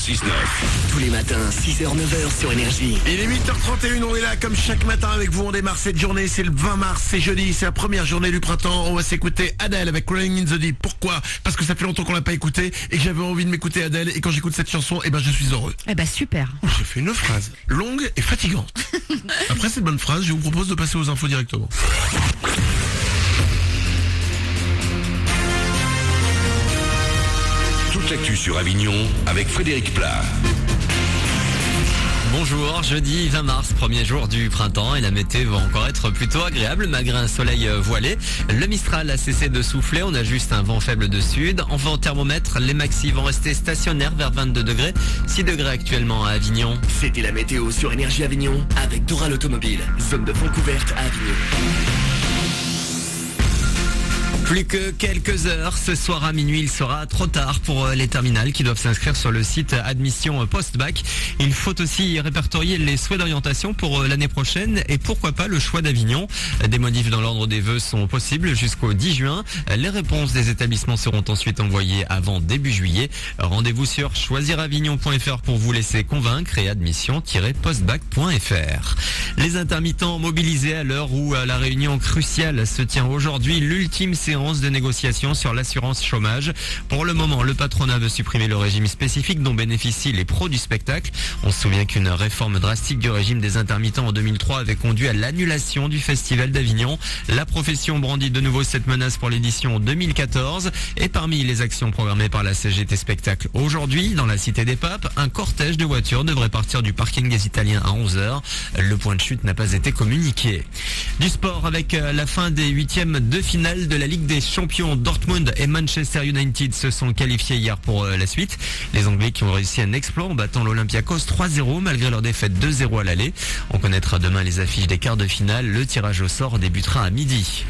106.9. Tous les matins, 6h-9h sur Énergie. Il est 8h31, on est là comme chaque matin avec vous, on démarre cette journée, c'est le 20 mars, c'est jeudi, c'est la première journée du printemps, on va s'écouter Adele avec Rolling in the Deep. Pourquoi ? Parce que ça fait longtemps qu'on l'a pas écouté et que j'avais envie de m'écouter Adele et quand j'écoute cette chanson, je suis heureux. Super. J'ai fait une phrase longue et fatigante. Après cette bonne phrase, je vous propose de passer aux infos directement. Toute l'actu sur Avignon avec Frédéric Plat. Bonjour, jeudi 20 mars, premier jour du printemps et la météo va encore être plutôt agréable malgré un soleil voilé. Le Mistral a cessé de souffler, on a juste un vent faible de sud. Enfin au thermomètre, les maxis vont rester stationnaires vers 22 degrés, 6 degrés actuellement à Avignon. C'était la météo sur Énergie Avignon avec Dora l'automobile. Zone de vente couverte à Avignon. Plus que quelques heures, ce soir à minuit, il sera trop tard pour les terminales qui doivent s'inscrire sur le site admission post-bac. Il faut aussi répertorier les souhaits d'orientation pour l'année prochaine et pourquoi pas le choix d'Avignon. Des modifs dans l'ordre des vœux sont possibles jusqu'au 10 juin. Les réponses des établissements seront ensuite envoyées avant début juillet. Rendez-vous sur choisiravignon.fr pour vous laisser convaincre et admission-postbac.fr. Les intermittents mobilisés à l'heure où la réunion cruciale se tient aujourd'hui, l'ultime séance de négociation sur l'assurance chômage. Pour le moment, le patronat veut supprimer le régime spécifique dont bénéficient les pros du spectacle. On se souvient qu'une réforme drastique du régime des intermittents en 2003 avait conduit à l'annulation du Festival d'Avignon. La profession brandit de nouveau cette menace pour l'édition 2014. Et parmi les actions programmées par la CGT Spectacle aujourd'hui, dans la Cité des Papes, un cortège de voitures devrait partir du parking des Italiens à 11h. Le point de chute n'a pas été communiqué. Du sport avec la fin des huitièmes de finale de la Ligue des champions. Dortmund et Manchester United se sont qualifiés hier pour la suite. Les Anglais qui ont réussi un exploit en battant l'Olympiakos 3-0 malgré leur défaite 2-0 à l'aller. On connaîtra demain les affiches des quarts de finale. Le tirage au sort débutera à midi.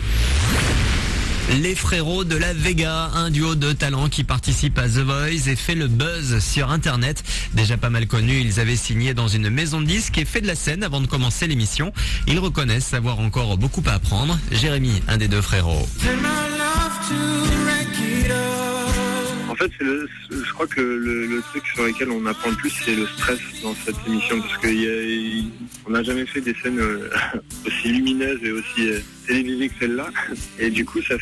Les frérots de la Vega, un duo de talents qui participe à The Voice et fait le buzz sur Internet. Déjà pas mal connus, ils avaient signé dans une maison de disques et fait de la scène avant de commencer l'émission. Ils reconnaissent avoir encore beaucoup à apprendre. Jérémy, un des deux frérots. En fait, je crois que le truc sur lequel on apprend le plus, c'est le stress dans cette émission, parce qu'on n'a jamais fait des scènes aussi lumineuses et aussi télévisées que celle-là. Et du coup, c'est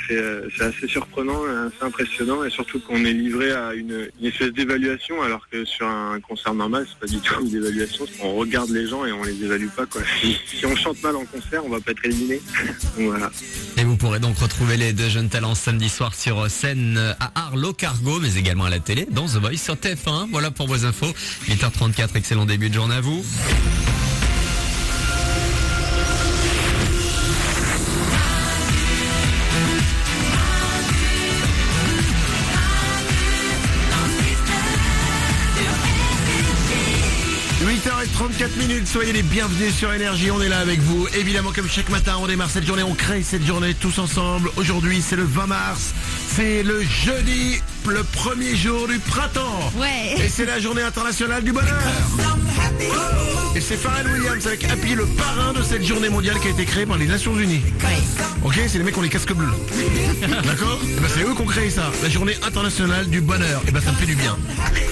assez surprenant, assez impressionnant, et surtout qu'on est livré à une espèce d'évaluation, alors que sur un concert normal, c'est pas du tout une évaluation. On regarde les gens et on les évalue pas, quoi. Si on chante mal en concert, on va pas être éliminé. Donc voilà. Et vous pourrez donc retrouver les deux jeunes talents samedi soir sur scène à Arles au Cargo, mais également à la télé, dans The Voice sur TF1. Voilà pour vos infos. 8h34, excellent début de journée à vous. Et 34 minutes, soyez les bienvenus sur Énergie, on est là avec vous. Évidemment, comme chaque matin, on démarre cette journée, on crée cette journée tous ensemble. Aujourd'hui, c'est le 20 mars, c'est le jeudi, le premier jour du printemps. Ouais. Et c'est la journée internationale du bonheur. Et c'est Pharrell Williams avec Happy, le parrain de cette journée mondiale qui a été créée par les Nations Unies. Ouais. Ok, c'est les mecs qui ont les casques bleus. D'accord ? C'est eux qui ont créé ça, la journée internationale du bonheur. Et ça me fait du bien.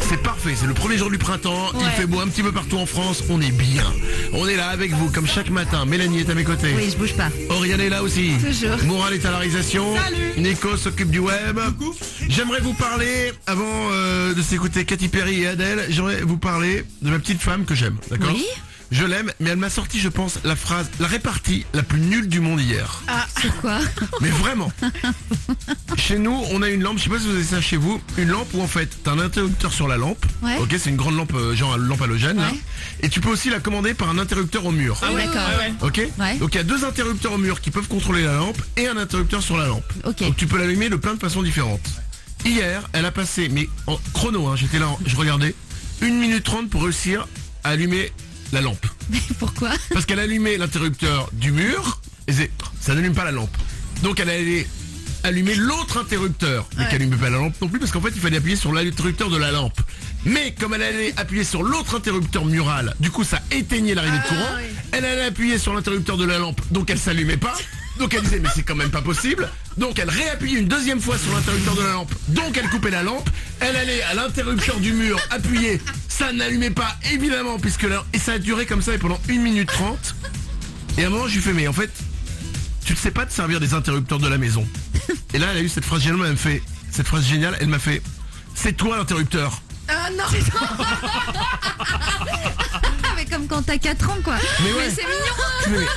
C'est parfait, c'est le premier jour du printemps, il fait beau un petit peu partout en France, on est bien. On est là avec vous comme chaque matin. Mélanie est à mes côtés. Oui, je bouge pas. Oriane est là aussi. Toujours. Moral est à la réalisation. Salut. Nico s'occupe du web. Coucou. J'aimerais vous parler, avant de s'écouter Katy Perry et Adele, j'aimerais vous parler de ma petite femme que j'aime, d'accord ? Oui. Je l'aime, mais elle m'a sorti, je pense, la répartie la plus nulle du monde hier. Ah, c'est quoi ? Mais vraiment. Chez nous, on a une lampe, je sais pas si vous avez ça chez vous, une lampe où en fait, t'as un interrupteur sur la lampe. Ouais. Ok, c'est une grande lampe, genre lampe halogène. Ouais. Là. Et tu peux aussi la commander par un interrupteur au mur. Ah ouais, d'accord. Ok. Ouais. Donc il y a deux interrupteurs au mur qui peuvent contrôler la lampe et un interrupteur sur la lampe. Ok. Donc tu peux l'allumer de plein de façons différentes. Hier, elle a passé, mais en chrono, hein, j'étais là, je regardais, 1 minute 30 pour réussir à allumer la lampe. Pourquoi ? Parce qu'elle allumait l'interrupteur du mur et ça n'allume pas la lampe. Donc elle allait allumer l'autre interrupteur, mais qui n'allumait pas la lampe non plus, parce qu'en fait il fallait appuyer sur l'interrupteur de la lampe. Mais comme elle allait appuyer sur l'autre interrupteur mural, du coup ça éteignait l'arrivée de courant. Oui. Elle allait appuyer sur l'interrupteur de la lampe, donc elle s'allumait pas. Donc elle disait mais c'est quand même pas possible. Donc elle réappuyait une deuxième fois sur l'interrupteur de la lampe, donc elle coupait la lampe. Elle allait à l'interrupteur du mur appuyer, Ça n'allumait pas, évidemment, puisque là, et ça a duré comme ça et pendant 1 minute 30. Et à un moment, je lui fais, mais en fait, tu ne sais pas te servir des interrupteurs de la maison. Et là, elle a eu cette phrase géniale, elle m'a fait, cette phrase géniale, elle m'a fait, c'est toi l'interrupteur. Ah non. Mais comme quand t'as 4 ans, quoi. Mais ouais. C'est mignon. Mais,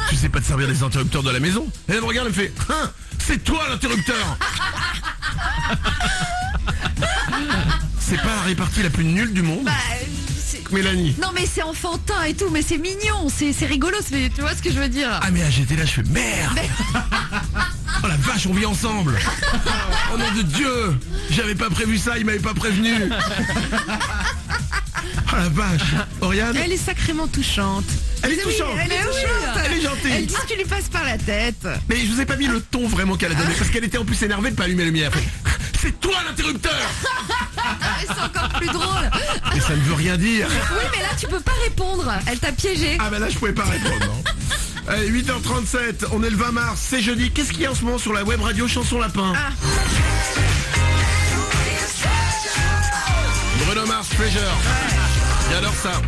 tu sais pas te servir des interrupteurs de la maison. Et elle me regarde, elle me fait, hein, c'est toi l'interrupteur. C'est pas la répartie la plus nulle du monde. Bah, Mélanie. non mais c'est enfantin et tout, mais c'est mignon, c'est rigolo, tu vois ce que je veux dire. Ah mais j'étais là, je fais merde. Oh la vache, on vit ensemble. Oh nom de Dieu, j'avais pas prévu ça, il m'avait pas prévenu. Oh la vache. Oriane, Elle est sacrément touchante. elle est touchante. Elle est touchante. Elle est gentille. Elle dit ce qui lui passe par la tête. Mais je vous ai pas mis le ton vraiment qu'elle a donné, parce qu'elle était en plus énervée de pas allumer la lumière. Elle fait, c'est toi l'interrupteur. Et c'est encore plus drôle. Et ça ne veut rien dire. Oui mais là tu peux pas répondre, elle t'a piégé. Ah bah là je pouvais pas répondre, non. Allez, 8h37, on est le 20 mars, c'est jeudi. Qu'est-ce qu'il y a en ce moment sur la web radio Chanson Lapin? Bruno Mars, Pleasure. J'adore ça.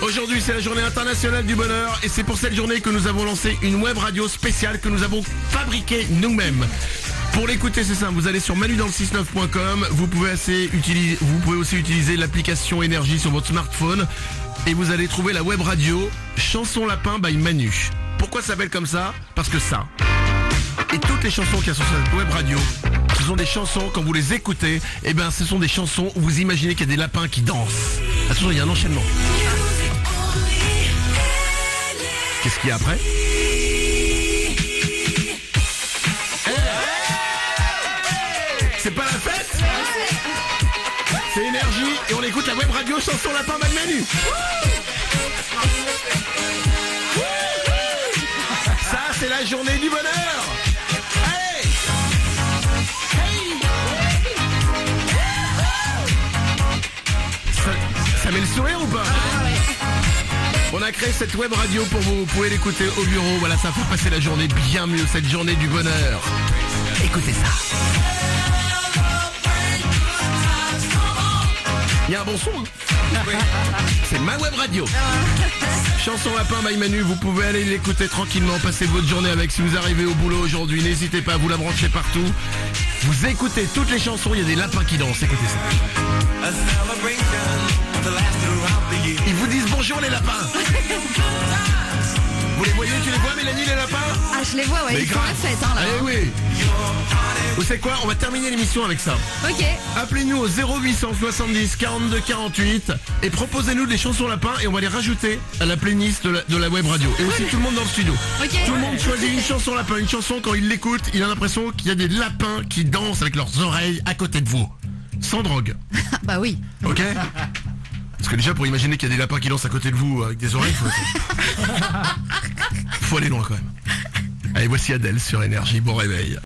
Aujourd'hui c'est la journée internationale du bonheur et c'est pour cette journée que nous avons lancé une web radio spéciale que nous avons fabriquée nous-mêmes. Pour l'écouter c'est simple, vous allez sur manudanle69.com, vous pouvez aussi utiliser l'application Énergie sur votre smartphone et vous allez trouver la web radio Chanson Lapin by Manu. Pourquoi ça s'appelle comme ça? Parce que ça. Et toutes les chansons qu'il y a sur cette web radio, ce sont des chansons, quand vous les écoutez, eh ben ce sont des chansons où vous imaginez qu'il y a des lapins qui dansent. Attention, il y a un enchaînement. Qu'est-ce qu'il y a après? C'est pas la fête? C'est Énergie et on écoute la web radio Chanson Lapin by Manu. Ça c'est la journée du bonheur. Hey, ça met le sourire ou pas? On a créé cette web radio pour vous pouvez l'écouter au bureau. Voilà, ça fait passer la journée bien mieux, cette journée du bonheur. Écoutez ça. Il y a un bon son, hein. C'est ma web radio. Chanson Lapin by Manu, vous pouvez aller l'écouter tranquillement, passer votre journée avec. Si vous arrivez au boulot aujourd'hui, n'hésitez pas à vous la brancher partout. Vous écoutez toutes les chansons, il y a des lapins qui dansent, écoutez ça. Ils vous disent bonjour les lapins. Vous les voyez, tu les vois Mélanie les lapins? Ah je les vois, ouais, ils font la fête hein, là. Allez oui. Vous savez quoi? On va terminer l'émission avec ça. Ok. Appelez-nous au 0870 42 48 et proposez-nous des chansons lapins et on va les rajouter à la playlist de la web radio. Et aussi tout le monde dans le studio. Ok. Tout le monde choisit une chanson lapin. Une chanson, quand il l'écoute, il a l'impression qu'il y a des lapins qui dansent avec leurs oreilles à côté de vous. Sans drogue. Bah oui. Ok? Parce que déjà pour imaginer qu'il y a des lapins qui dansent à côté de vous avec des oreilles, faut aller loin quand même. Allez, voici Adèle sur Énergie, bon réveil.